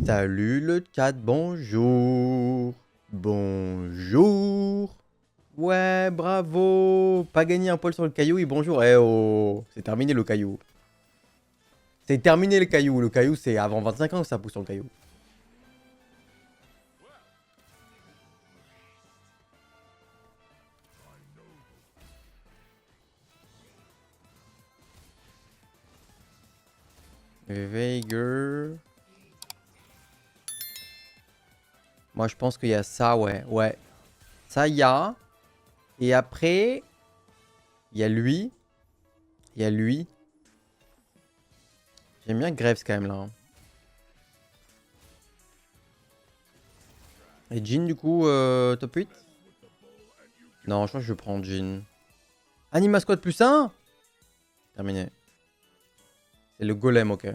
Salut le chat, bonjour. Bonjour. Ouais, bravo. Pas gagné un poil sur le caillou et bonjour. Eh oh, c'est terminé le caillou. C'est terminé le caillou. Le caillou, c'est avant 25 ans que ça pousse sur le caillou. Veiger. Moi, je pense qu'il y a ça, ouais. Ouais. Ça, il y a. Et après, il y a lui. Il y a lui. J'aime bien Graves quand même là, hein. Et Jin, du coup, top 8. Non, je crois que je prends Jin. Anima Squad plus 1. Terminé. C'est le golem, ok.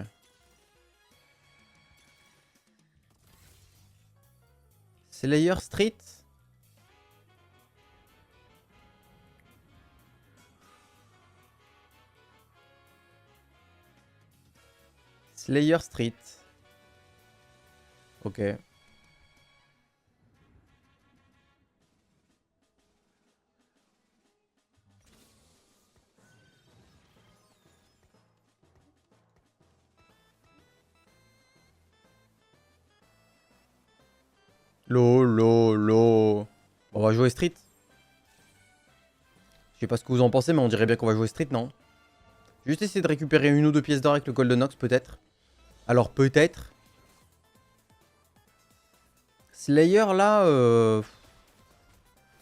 Slayer Street. Slayer Street. Ok. Lo. On va jouer Street. Je sais pas ce que vous en pensez, mais on dirait bien qu'on va jouer Street, non? Juste essayer de récupérer une ou deux pièces d'or avec le Golden Ox, peut-être. Alors, peut-être. Slayer, là...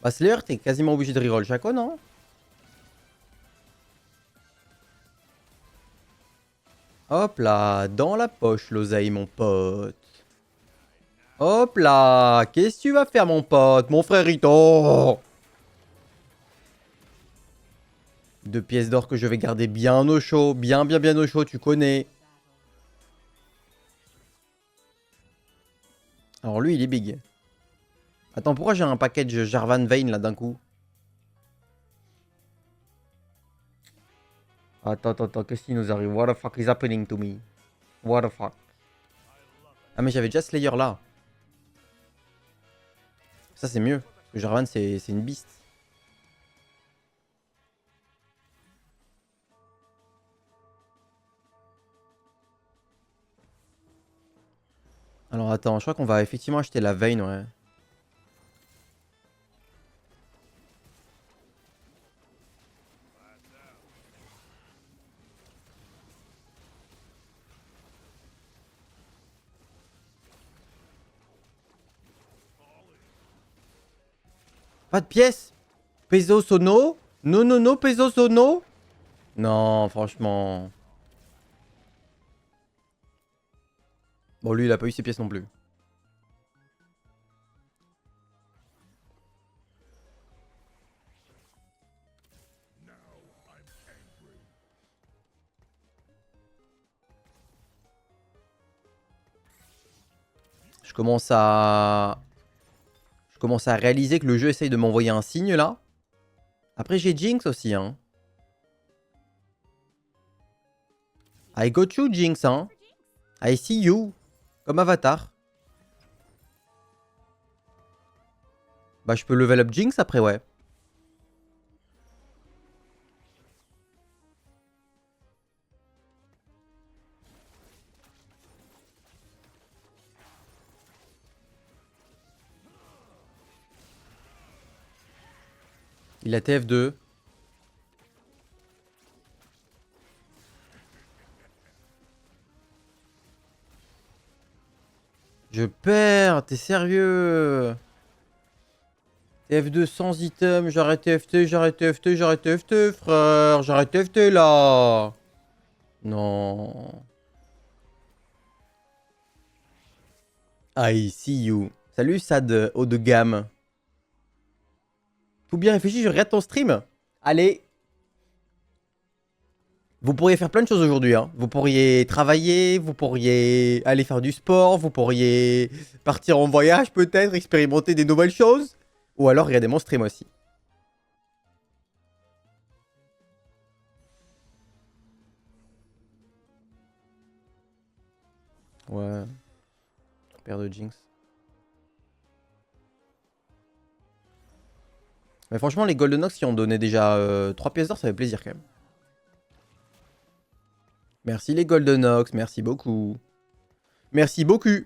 Bah, Slayer, t'es quasiment obligé de reroll Chaco, non? Hop là, dans la poche, l'oseille, mon pote. Hop là, qu'est-ce que tu vas faire, mon pote, mon frérito? Deux pièces d'or que je vais garder bien au chaud, bien au chaud, tu connais. Alors lui, il est big. Attends, pourquoi j'ai un package Jarvan Vayne là d'un coup? Attends, qu'est-ce qui nous arrive? What the fuck is happening to me? What the fuck? Ah mais j'avais déjà Slayer là. Ça c'est mieux. Parce que Jarvan c'est une beast. Alors attends, je crois qu'on va effectivement acheter la Vayne, ouais. Pas de pièces. Peso Sono. Non, Peso Sono. Non, franchement. Bon, lui, il a pas eu ses pièces non plus. Je commence à... Je commence à réaliser que le jeu essaye de m'envoyer un signe, là. Après, j'ai Jinx aussi, hein. I got you, Jinx, hein. I see you. Comme Avatar. Bah, je peux level up Jinx après, ouais. Il a TF2. Je perds, t'es sérieux? TF2 sans item, j'arrête TFT, frère. J'arrête TFT là. Non. I see you. Salut Sad, haut de gamme. Tout bien réfléchi, je regarde ton stream. Allez. Vous pourriez faire plein de choses aujourd'hui, hein. Vous pourriez travailler, vous pourriez aller faire du sport, vous pourriez partir en voyage peut-être, expérimenter des nouvelles choses. Ou alors regarder mon stream aussi. Ouais. Paire de Jinx. Mais franchement, les Golden Ox qui ont donné déjà 3 pièces d'or, ça fait plaisir quand même. Merci les Golden Ox, merci beaucoup. Merci beaucoup.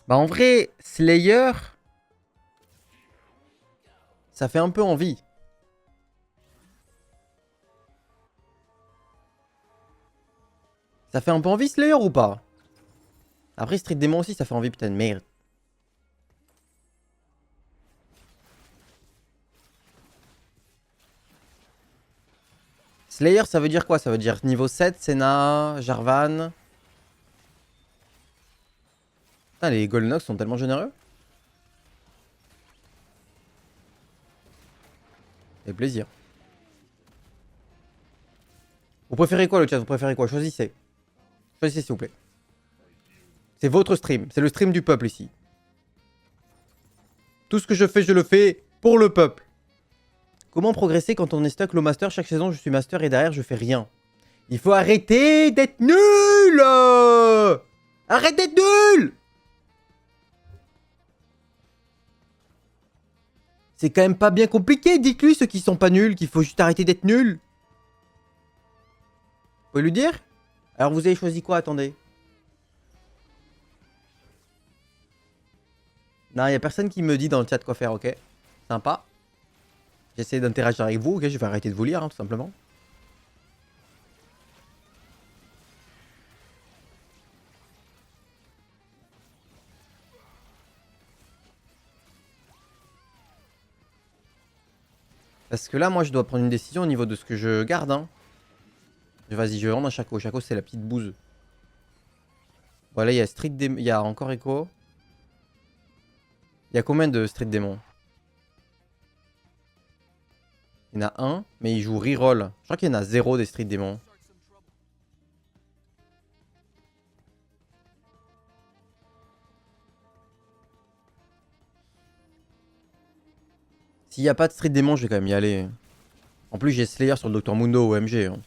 Bah en vrai, Slayer, ça fait un peu envie. Ça fait un peu envie Slayer ou pas? Après Street Demon aussi, ça fait envie, putain de merde. Slayer, ça veut dire quoi? Ça veut dire niveau 7, Senna, Jarvan. Putain, les Golden Ox sont tellement généreux. Et plaisir. Vous préférez quoi le chat? Vous préférez quoi? Choisissez. Choisissez s'il vous plaît. C'est votre stream. C'est le stream du peuple ici. Tout ce que je le fais pour le peuple. Comment progresser quand on est stuck low master? Chaque saison, je suis master et derrière, je fais rien. Il faut arrêter d'être nul. Arrête d'être nul. C'est quand même pas bien compliqué. Dites-lui ceux qui sont pas nuls qu'il faut juste arrêter d'être nul. Vous pouvez lui dire? Alors vous avez choisi quoi? Attendez. Non, y a personne qui me dit dans le chat quoi faire, ok? Sympa. J'essaie d'interagir avec vous, ok? Je vais arrêter de vous lire, hein, tout simplement. Parce que là, moi, je dois prendre une décision au niveau de ce que je garde, hein. Vas-y, je vais vendre un Chaco. Chaco, c'est la petite bouse. Voilà, il y a Street Demon. Il y a encore Echo. Il y a combien de Street Demon? Il y en a un, mais il joue reroll. Je crois qu'il y en a 0 des Street Demon. S'il n'y a pas de Street Demon, je vais quand même y aller. En plus, j'ai Slayer sur le Dr Mundo OMG. Hein.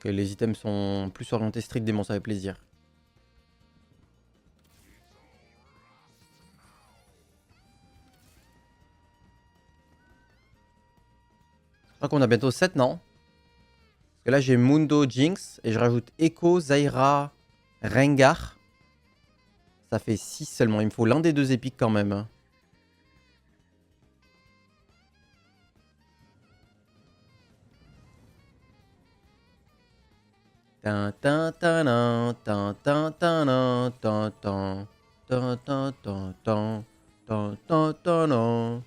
Ok, les items sont plus orientés Street Demon, ça fait plaisir. Je crois qu'on a bientôt 7, non? Parce que là, j'ai Mundo Jinx et je rajoute Echo, Zaira, Rengar. Ça fait 6 seulement. Il me faut l'un des deux épiques quand même. Tin tin tin tin tin tin tin tin tin tin tin tin tin tin tin.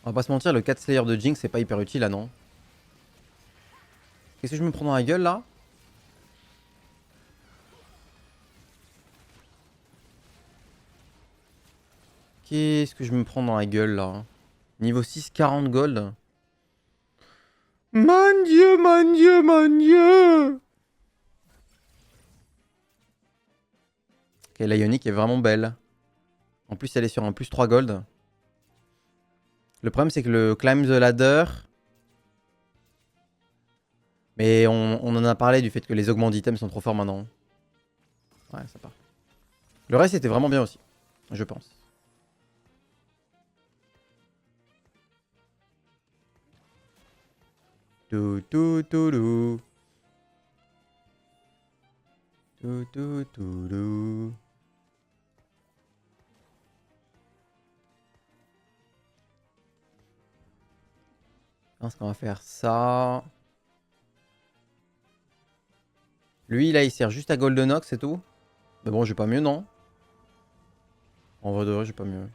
On va pas se mentir, le 4 Slayer de Jinx c'est pas hyper utile là, non? Qu'est-ce que je me prends dans la gueule là? Qu'est-ce que je me prends dans la gueule là? Niveau 6, 40 gold. Mon dieu, mon dieu, mon dieu! Ok, la Ionique est vraiment belle. En plus, elle est sur un plus 3 gold. Le problème, c'est que le Climb the Ladder... Mais on en a parlé du fait que les augments d'items sont trop forts maintenant. Ouais, ça part. Le reste était vraiment bien aussi, je pense. Tout, tout, tout, tout. Tout, tout, tout, tout. Je pense qu'on va faire ça. Lui, là, il sert juste à Golden Ox, c'est tout. Mais bon, j'ai pas mieux, non? En vrai de vrai, j'ai pas mieux.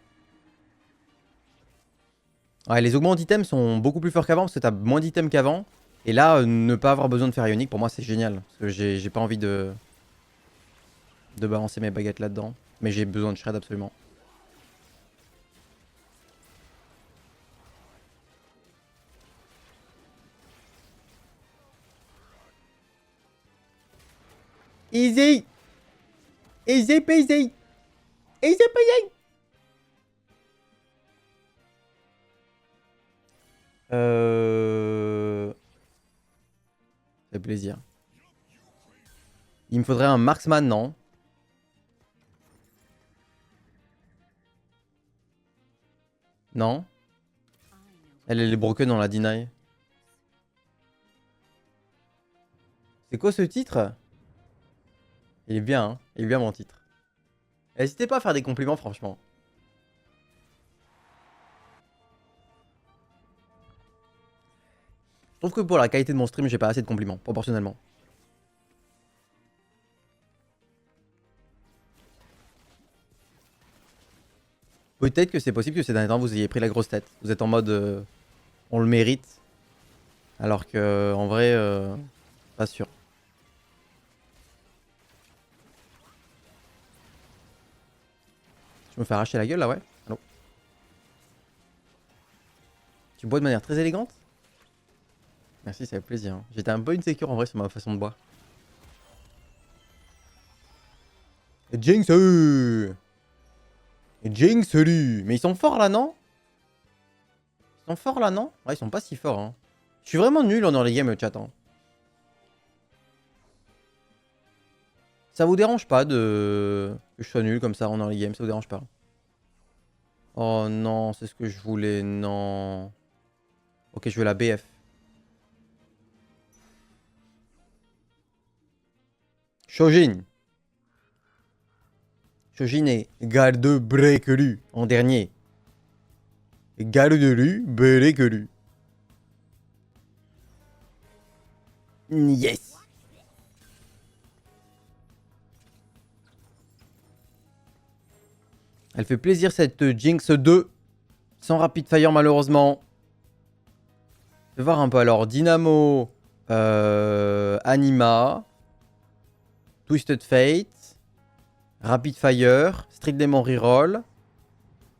Ouais, les augments d'items sont beaucoup plus forts qu'avant parce que t'as moins d'items qu'avant. Et là, ne pas avoir besoin de faire Ionique, pour moi, c'est génial. Parce que j'ai pas envie de balancer mes baguettes là-dedans. Mais j'ai besoin de shred absolument. Easy. Easy peasy. Easy peasy. Ça fait plaisir. Il me faudrait un marksman, non? Non? Elle est broken, on la deny. C'est quoi ce titre? Il est bien, hein? Il est bien mon titre. N'hésitez pas à faire des compliments, franchement. Je trouve que pour la qualité de mon stream, j'ai pas assez de compliments, proportionnellement. Peut-être que c'est possible que ces derniers temps vous ayez pris la grosse tête. Vous êtes en mode on le mérite. Alors que en vrai, pas sûr. Je me fais arracher la gueule là, ouais. Allô. Tu bois de manière très élégante? Merci, ça fait plaisir. Hein. J'étais un peu insécure en vrai sur ma façon de boire. Jinx, Jinx, salut. Mais ils sont forts là, non? Ils sont forts là, non? Ouais, ils sont pas si forts. Hein. Je suis vraiment nul en early game, le chat. Hein. Ça vous dérange pas de que je sois nul comme ça en early game? Ça vous dérange pas? Oh non, c'est ce que je voulais. Non. Ok, je veux la BF. Shojin. Shojin est garde Brekelu en dernier. Garde de rue, Brekelu. Yes. Elle fait plaisir cette Jinx 2. Sans Rapid Fire malheureusement. Je vais voir un peu alors. Dynamo. Anima. Twisted Fate. Rapid Fire. Street Demon Reroll.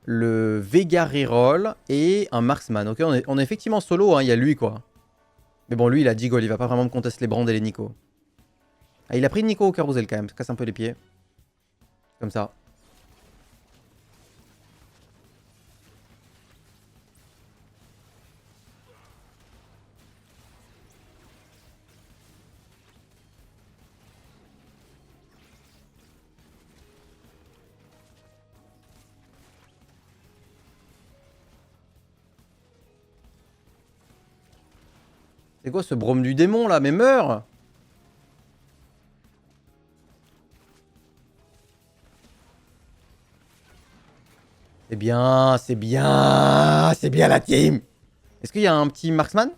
Le Vega Reroll. Et un Marksman. Ok, on est effectivement solo. Hein, il y a lui quoi. Mais bon, lui il a 10 goals. Il va pas vraiment me contester les Brand et les Nico. Ah, il a pris Nico au Carousel quand même. Ça casse un peu les pieds. Comme ça. C'est quoi ce brome du démon là? Mais meurs! C'est bien, c'est bien, c'est bien la team! Est-ce qu'il y a un petit marksman?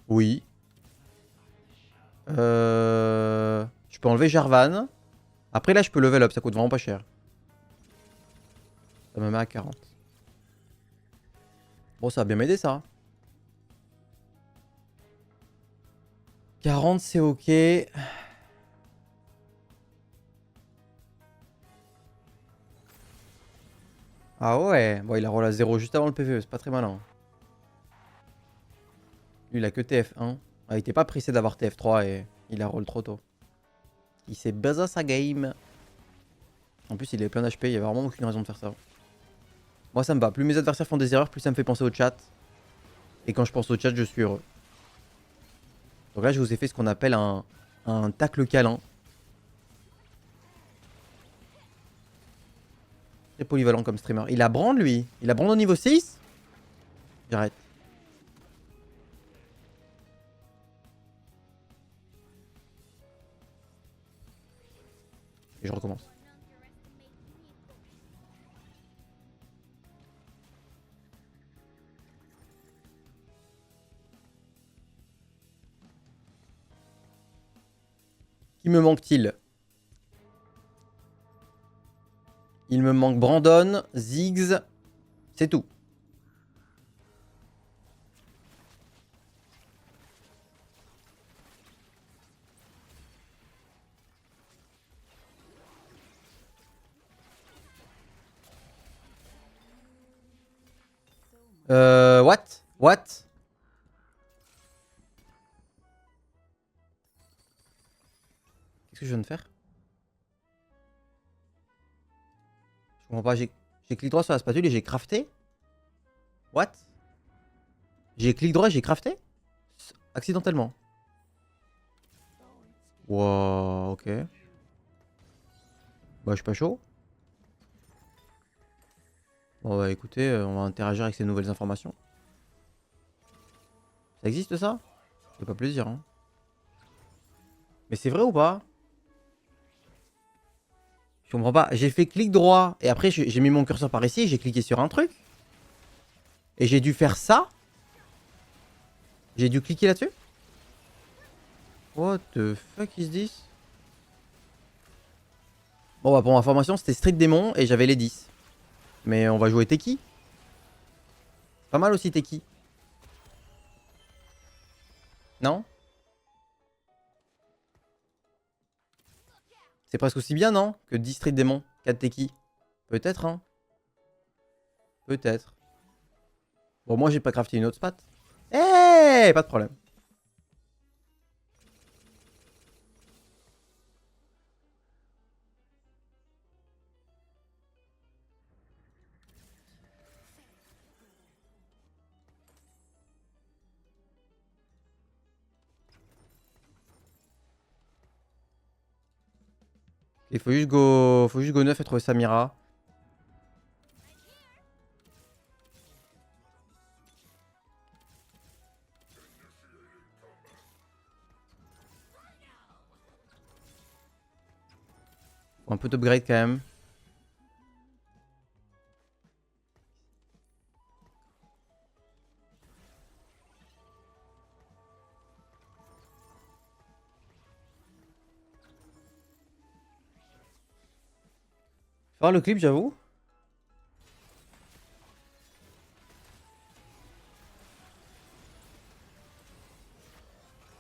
Oui. Je peux enlever Jarvan. Après là je peux level up, ça coûte vraiment pas cher. Ça me met à 40. Bon ça va bien m'aider ça. 40 c'est ok. Ah ouais, bon il a roll à 0 juste avant le PVE, c'est pas très malin. Lui il a que TF1. Ah, il était pas pressé d'avoir TF3 et il a roll trop tôt. Il s'est baisé sa game. En plus il est plein d'HP, il y avait vraiment aucune raison de faire ça. Moi ça me va, plus mes adversaires font des erreurs, plus ça me fait penser au chat. Et quand je pense au chat, je suis heureux. Donc là je vous ai fait ce qu'on appelle un tacle câlin. Très polyvalent comme streamer. Il a Brand lui. Il a Brand au niveau 6. J'arrête. Et je recommence. Qui me manque-t-il? Il me manque Brandon, Ziggs. C'est tout. What? What? Qu'est-ce que je viens de faire? Je comprends pas. J'ai clic droit sur la spatule et j'ai crafté? What? J'ai clic droit et j'ai crafté? Accidentellement. Wow, ok. Bah, je suis pas chaud. Bon, bah écoutez, on va interagir avec ces nouvelles informations. Ça existe ça? Ça fait pas plaisir, hein. Mais c'est vrai ou pas? Je comprends pas. J'ai fait clic droit et après j'ai mis mon curseur par ici et j'ai cliqué sur un truc. Et j'ai dû faire ça. J'ai dû cliquer là-dessus. What the fuck is this? Bon bah pour information c'était Street Demon et j'avais les 10. Mais on va jouer Teki. Pas mal aussi Teki. Non? C'est presque aussi bien non? Que 10 Street Demon, 4 Teki. Peut-être hein? Peut-être. Bon moi j'ai pas crafté une autre spat. Eh hey, pas de problème. Il faut juste go 9 et trouver Samira. Faut un peu d'upgrade quand même. Faire le clip j'avoue.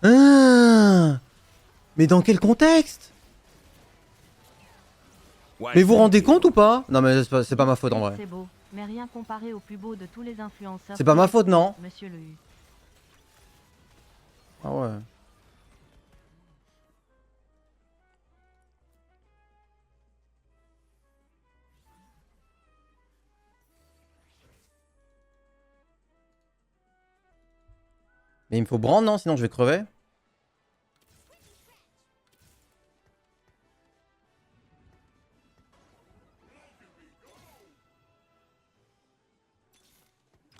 Ah, mais dans quel contexte? Mais vous vous rendez compte ou pas? Non mais c'est pas ma faute en vrai. C'est beau, mais rien comparé au plus beau de tous les influenceurs. C'est pas ma faute non? Monsieur le U. Ah ouais. Mais il me faut brand non? Sinon je vais crever.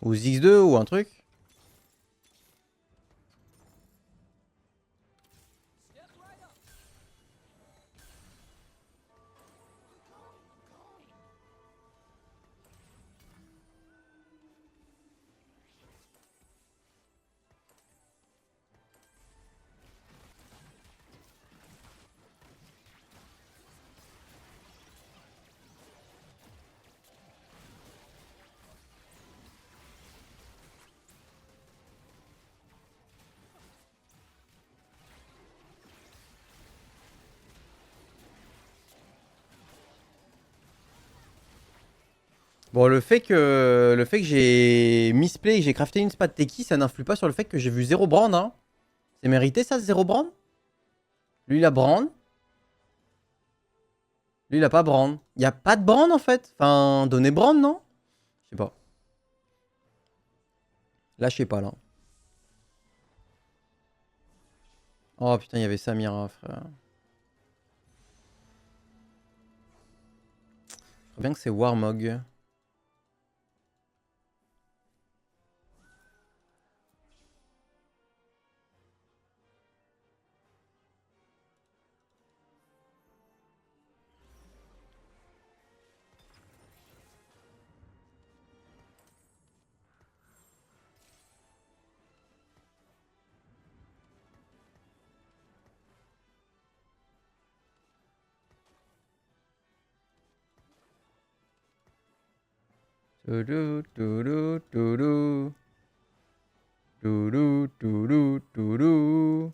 Ou X2 ou un truc. Bon, le fait que j'ai misplay et que j'ai crafté une spat Teki, ça n'influe pas sur le fait que j'ai vu 0 brand. Hein. C'est mérité ça, 0 brand? Lui, il a brand. Lui, il a pas brand. Il y a pas de brand en fait. Enfin, donner brand, non? Je sais pas. Là, je sais pas, là. Oh putain, il y avait Samira, frère. Je crois bien que c'est Warmog. Toulou, toulou, toulou. Toulou, toulou, toulou.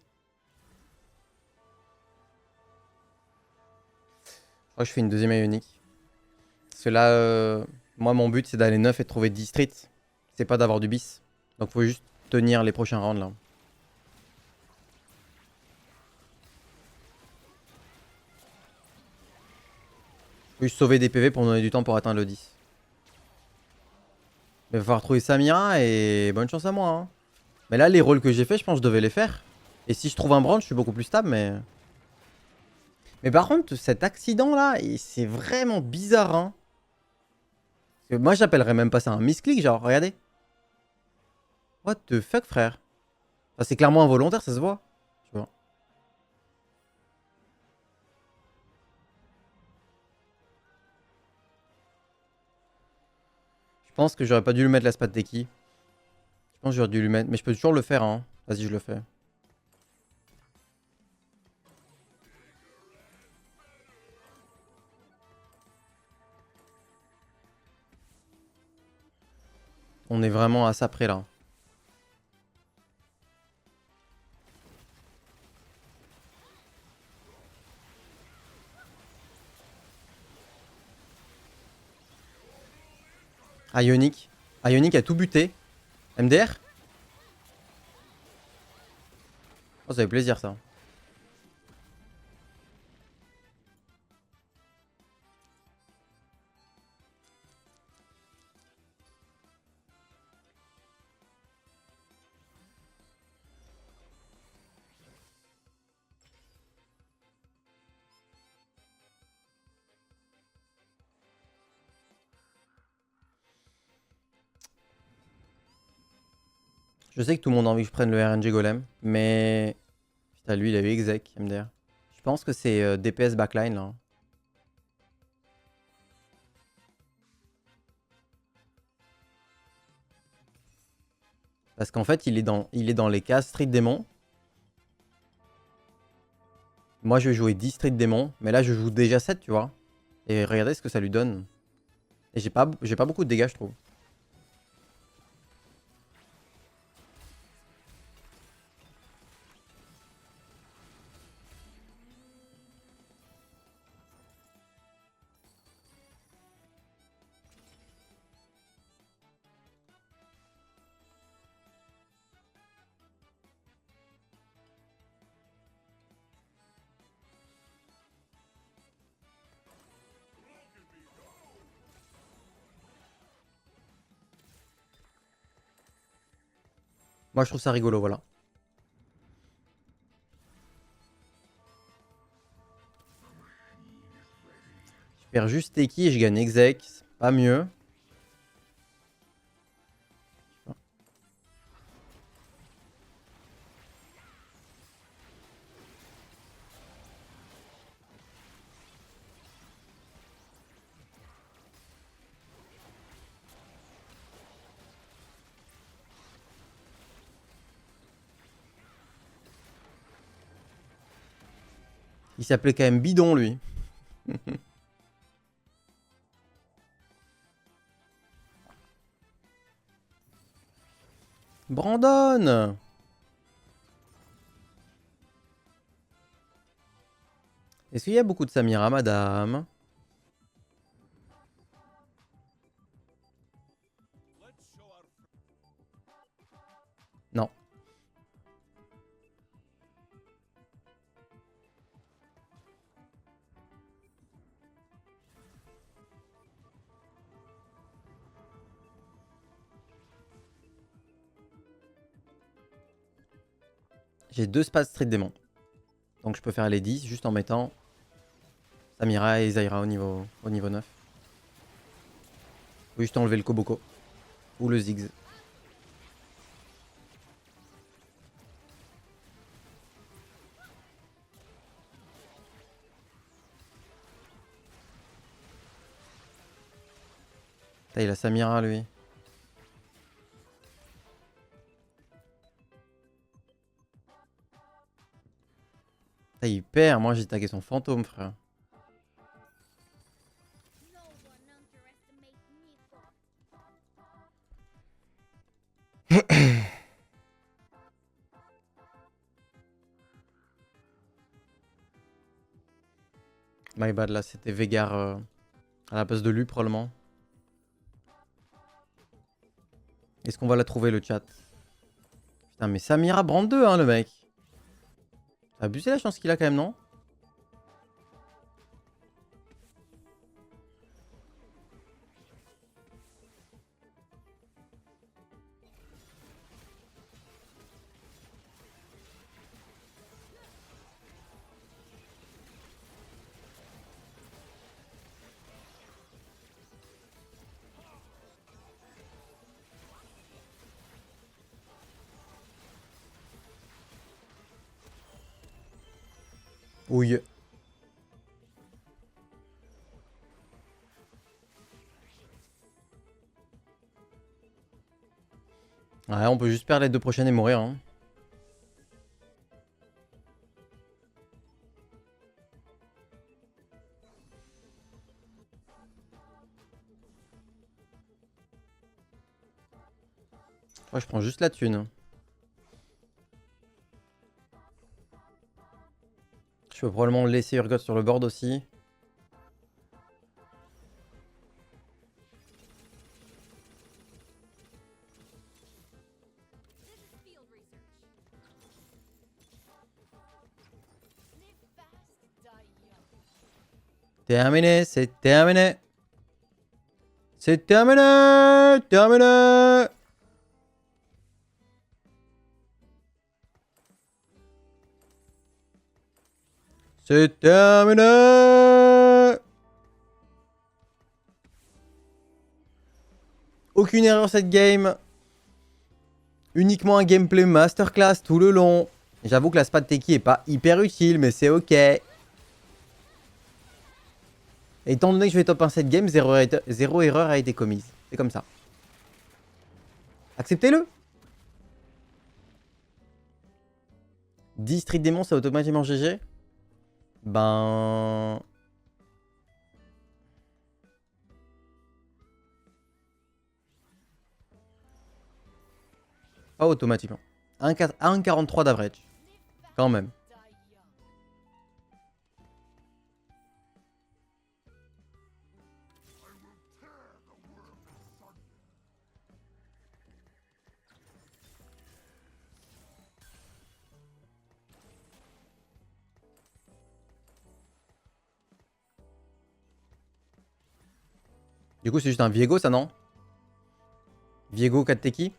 Je crois que je fais une deuxième ionique. Parce que là, moi, mon but, c'est d'aller 9 et de trouver 10 streets. C'est pas d'avoir du bis. Donc, faut juste tenir les prochains rounds, là. Je vais juste sauver des PV pour me donner du temps pour atteindre le 10. Mais il va falloir trouver Samira et bonne chance à moi. Hein. Mais là, les rôles que j'ai fait, je pense que je devais les faire. Et si je trouve un brand, je suis beaucoup plus stable, mais... Mais par contre, cet accident-là, c'est vraiment bizarre, hein. Parce que moi, j'appellerais même pas ça un misclick, genre, regardez. What the fuck, frère? Enfin, c'est clairement involontaire, ça se voit. Tu vois. Je pense que j'aurais pas dû lui mettre la Spadteki. Je pense que j'aurais dû lui mettre... Mais je peux toujours le faire, hein. Vas-y, je le fais. On est vraiment à ça près, là. Ionic. Ionic a tout buté. MDR? Oh, ça fait plaisir, ça. Je sais que tout le monde a envie que je prenne le RNG Golem, mais... Putain, lui, il a eu exec, MDR. Je pense que c'est DPS backline, là. Parce qu'en fait, il est dans les cases Street Demon. Moi, je vais jouer 10 Street Demon, mais là, je joue déjà 7, tu vois. Et regardez ce que ça lui donne. Et j'ai pas beaucoup de dégâts, je trouve. Moi, je trouve ça rigolo, voilà. Je perds juste Teki et je gagne exec. C'est pas mieux. Il s'appelait quand même Bidon, lui. Brandon! Est-ce qu'il y a beaucoup de Samira, madame? Non. J'ai 2 Spades Street Demon. Donc je peux faire les 10 juste en mettant Samira et Zaira au niveau 9. Faut juste enlever le Koboko. Ou le Ziggs. Putain, il a Samira, lui. Putain, il perd. Moi, j'ai tagué son fantôme, frère. My bad, là, c'était Vegar à la place de lui, probablement. Est-ce qu'on va la trouver, le chat? Putain, mais Samira brand 2, hein, le mec. T'as abusé la chance qu'il a quand même, non? Ouille. Ouais, on peut juste perdre les 2 prochaines et mourir. Hein. Ouais, je prends juste la thune. Je peux probablement laisser Urgot sur le board aussi. Terminé, c'est terminé. C'est terminé, terminé. C'est terminé. Aucune erreur cette game. Uniquement un gameplay masterclass tout le long. J'avoue que la Spad Teki est pas hyper utile, mais c'est ok. Étant donné que je vais top 1 cette game, zéro erreur a été commise. C'est comme ça. Acceptez-le. 10 Street Démon, c'est automatiquement GG. Ben... Pas automatiquement. 1,43 d'average. Quand même. Du coup, c'est juste un Viego, ça, non? Viego 4 Teki.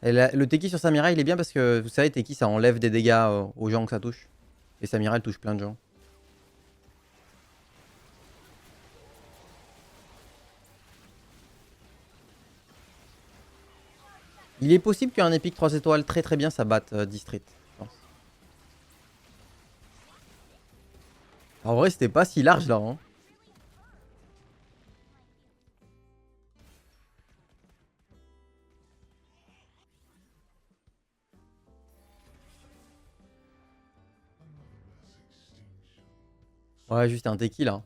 Et le Teki sur Samira, il est bien parce que, vous savez, Teki, ça enlève des dégâts aux gens que ça touche. Et Samira, elle touche plein de gens. Il est possible qu'un épique 3 étoiles très très bien, ça batte District. Je pense. En vrai, c'était pas si large là. Hein. Ouais, juste un Teki là.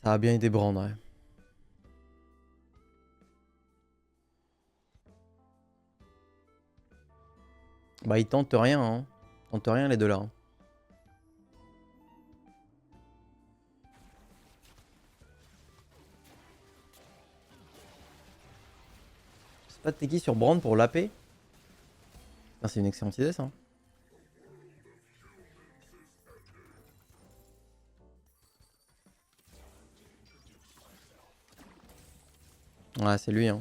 Ça a bien été brand, ouais. Bah, ils tentent rien, hein. Ils tentent rien les deux là. Hein. C'est pas de Teki sur brand pour l'AP. C'est une excellente idée ça. Ouais, c'est lui, hein.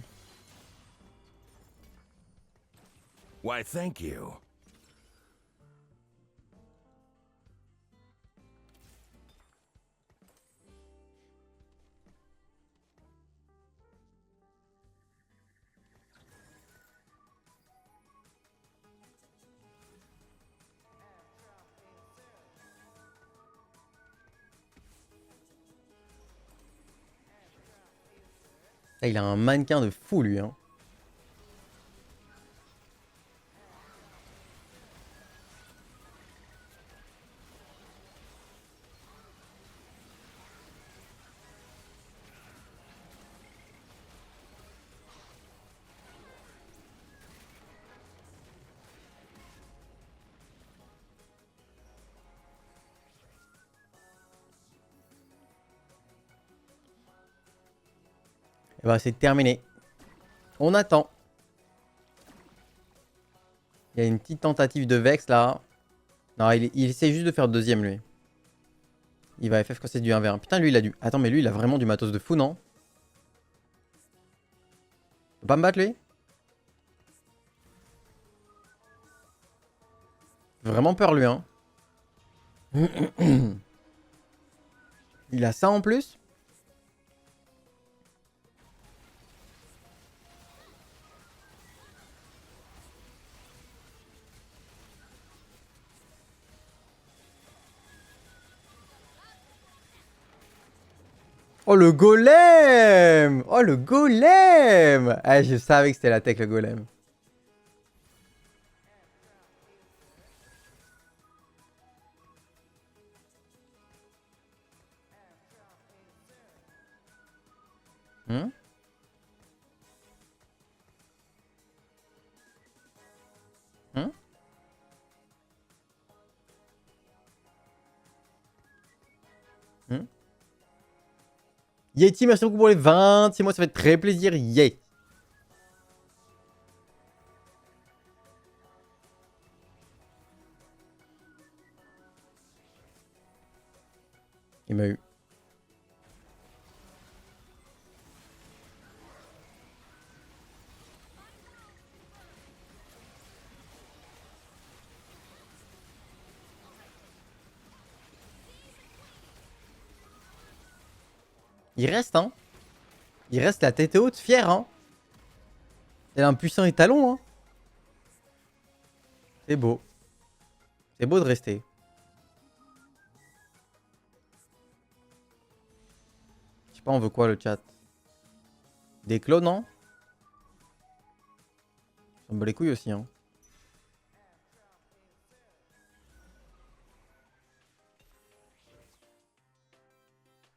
Why, thank you. Là, il a un mannequin de fou lui, hein. Et bah, c'est terminé. On attend. Il y a une petite tentative de Vex là. Non, il essaie juste de faire deuxième lui. Il va FF quand c'est du 1v1. Putain, lui il a du. Attends, mais lui il a vraiment du matos de fou, non? Faut pas me battre lui? Vraiment peur lui, hein. Il a ça en plus? Oh le golem! Oh le golem! Ah, je savais que c'était la tech le golem. Hmm? Hmm? Hmm? Yeti, merci beaucoup pour les 20. C'est moi, ça fait très plaisir. Yeah! Il m'a eu. Il reste, hein. Il reste la tête haute, fière, hein. Elle a un puissant étalon, hein. C'est beau. C'est beau de rester. Je sais pas, on veut quoi le chat? Des clones, non? Ça me bat les couilles aussi, hein.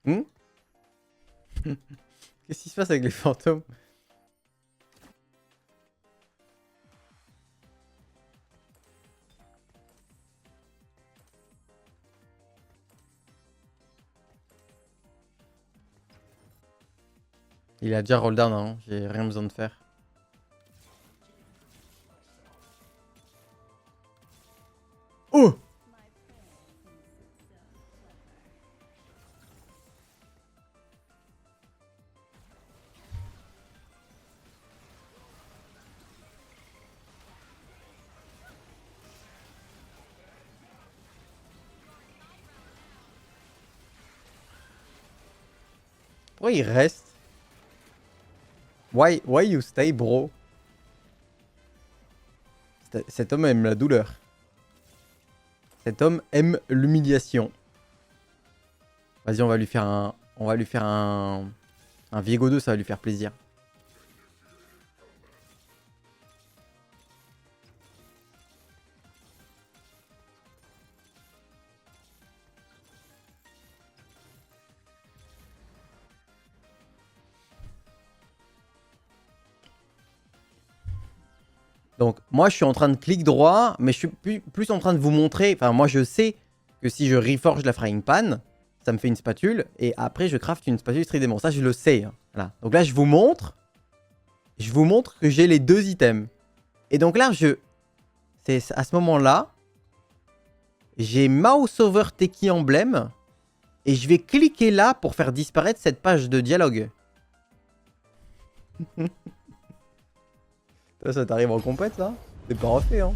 Hmm? Qu'est-ce qui se passe avec les fantômes? Il a déjà roll down, hein. J'ai rien besoin de faire. Oh! Pourquoi il reste? Why you stay, bro? Cet homme aime la douleur. Cet homme aime l'humiliation. Vas-y, on va lui faire un... On va lui faire un... Un Viego 2, ça va lui faire plaisir. Donc, moi, je suis en train de clic droit, mais je suis plus en train de vous montrer... Enfin, moi, je sais que si je reforge la frying pan, ça me fait une spatule, et après, je craft une spatule Stridémon. Ça, je le sais. Hein. Voilà. Donc là, je vous montre que j'ai les deux items. Et donc là, c'est à ce moment-là, j'ai Mouse over Teki emblème, et je vais cliquer là pour faire disparaître cette page de dialogue. Ça t'arrive en compète, ça? C'est pas refait, hein.